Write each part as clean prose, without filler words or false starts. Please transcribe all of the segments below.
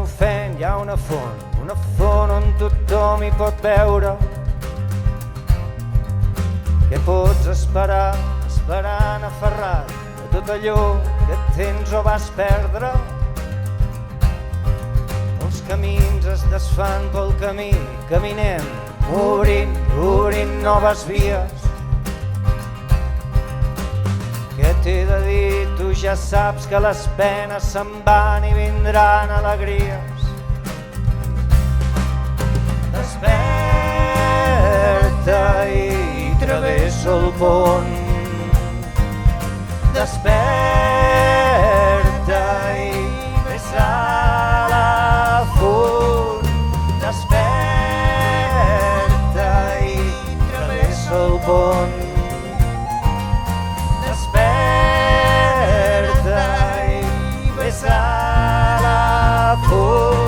fent hi ha una font on tothom hi pot veure. Què pots esperar, esperant aferrat a tot allò que tens o vas perdre? Els camins es desfan pel camí, caminem, obrint noves vies. Què t'he de dir? Tu ja saps que les penes se'n van i vindran alegries. Desperta i travessa el pont. Desperta i ves a la font. Desperta i travessa el pont. A la font.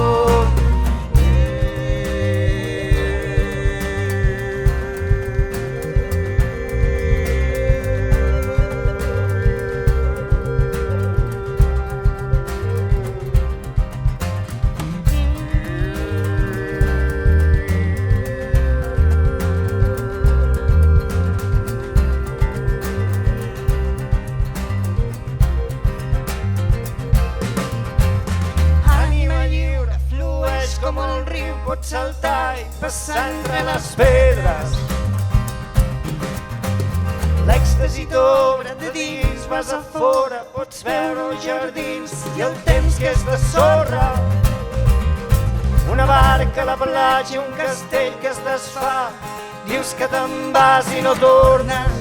Pots saltar i passar entre les pedres. L'èxtasi t'obre de dins, vas a fora, pots veure els jardins i el temps que és de sorra. Una barca a la platja, un castell que es desfà, dius que te'n vas i no tornes.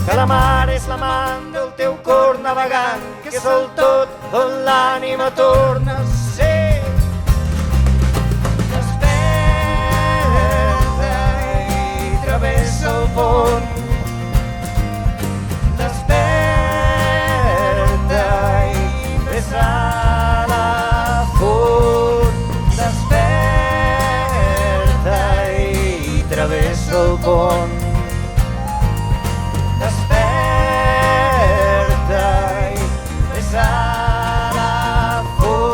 Que la mar és l'amant del teu cor navegant, que és el tot on l'ànima torna a ser. Travessa el pont. Desperta i ves a la font. Desperta i travessa el pont. Desperta i ves a la font.